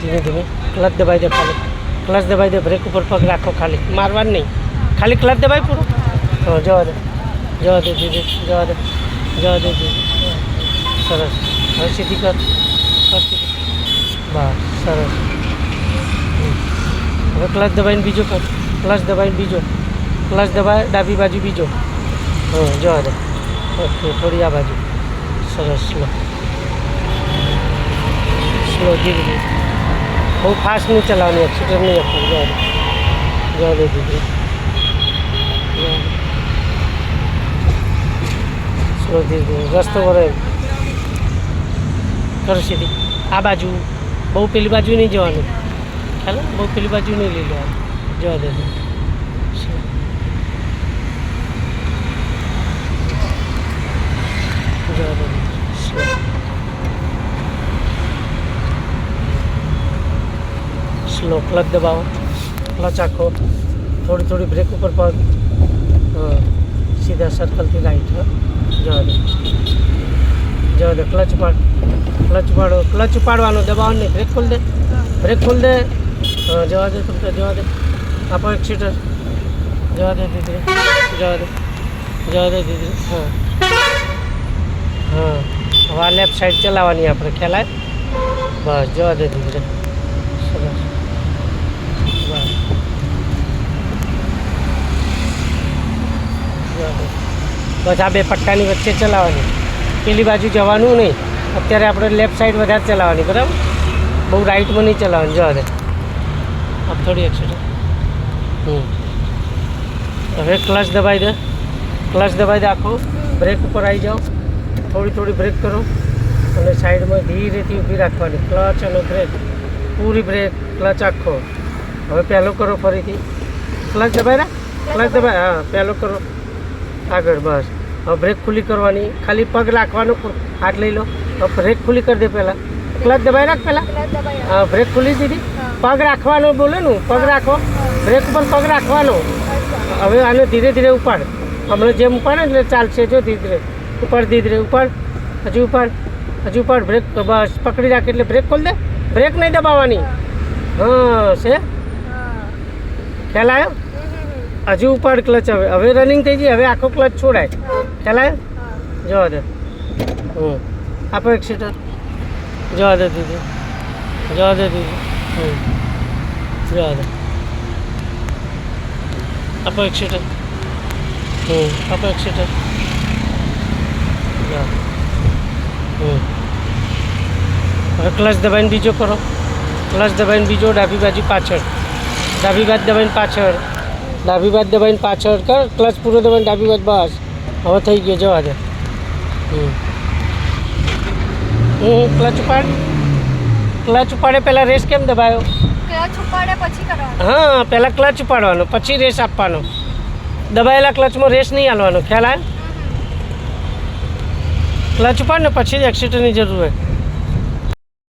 ધીમે ધીમે ક્લચ દબાઈ દે ખાલી ક્લચ દબાઈ દે બ્રેક ઉપર પગ રાખો ખાલી મારવાનું નહીં ખાલી ક્લચ દબાઈ પૂરું હા જવા દે દીદી જવા દે દીદી સરસ હવે સીધી કર બસ સરસ હવે ક્લચ દબાઈને બીજો કર ક્લચ દબાઈને બીજો ક્લચ દબાય ડાબી બાજુ બીજો હા જવા દે ઓકે થોડી આ બાજુ સરસ સ્લો ધીરે ધીરે બહુ ફાસ્ટ નહીં ચલાવવાની એક્સિડન્ટ નહીં આપવું જવા દે દીદી સ્લો ધીરે ધીરે રસ્તો વળે કરો સીધી આ બાજુ બહુ પેલી બાજુ નહીં જવાનું ખ્યાલ બહુ પેલી બાજુ નહીં લઈ લેવાનું જવા દે સ્લો ક્લચ દબાવો ક્લચ આખો થોડી થોડી બ્રેક ઉપર પગ હા સીધા સર્કલથી રાઈટ જવા દે ક્લચ પાડો ક્લચ ઉપાડવાનો દબાવો નહીં બ્રેક ખોલ દે હા જવા દે તમને જવા દે આપો એક્સિટર જવા દે દીદી જવા દે દીદી હા હવે આ લેફ્ટ સાઈડ ચલાવવાની આપણે ખ્યાલ આવે બસ જવા દે દીકરે સરસ બસ આ બે પટ્ટાની વચ્ચે ચલાવવાની પેલી બાજુ જવાનું નહીં અત્યારે આપણે લેફ્ટ સાઈડ વધારે ચલાવવાની બરાબર બહુ રાઈટમાં નહીં ચલાવવાની જવા દે આપ થોડી એક્સિડન્ટ હવે ક્લચ દબાઈ દે આખો બ્રેક ઉપર આવી જાઓ થોડી બ્રેક કરો અને સાઈડમાં ધીરેથી ઊભી રાખવાની ક્લચ અને બ્રેક પૂરી બ્રેક ક્લચ આખો હવે પહેલો કરો ફરીથી ક્લચ દબાય હા પહેલો કરો આગળ બસ હવે બ્રેક ખુલ્લી કરવાની ખાલી પગ રાખવાનો હાથ લઈ લો હવે બ્રેક ખુલ્લી કરી દે પહેલાં ક્લચ દબાઈ રાખ પહેલાં હા બ્રેક ખુલ્લી દીધી પગ રાખવાનો બોલે ને પગ રાખો બ્રેક ઉપર પગ રાખવાનો હવે આને ધીરે ધીરે ઉપાડ હમણાં જેમ ઉપાડે એટલે ચાલશે જો ધીરે ધીરે ઉપાડ હજુ ઉપાડ બ્રેક બસ પકડી રાખે એટલે બ્રેક ખોલ દે બ્રેક નહીં દબાવવાની હા છે ખ્યાલ આવ્યો હજુ ઉપાડ ક્લચ હવે રનિંગ થઈ ગઈ હવે આખો ક્લચ છોડાય ખ્યાલ આવ્યો જવા દે આપો એક્સિટર જવા દે દીદી જવા દે આપો એક્સિટર આપો એક્સિટર હવે ક્લચ દબાઈને બીજો કરો ડાબી બાજુ પાછળ ડાબી બાજુ દબાઈને પાછળ કર ક્લચ પૂરો દબાઈને ડાબી બાજુ બસ હવે થઈ ગયો જવા દે ક્લચ ઉપાડે પહેલાં રેસ કેમ દબાયો હા પહેલાં ક્લચ ઉપાડવાનો પછી રેસ આપવાનો દબાયેલા ક્લચમાં રેસ નહીં હાલવાનો ખ્યાલ આવે ક્લચ ઉપાડ ને પછી જ એક્સિટરની જરૂર હોય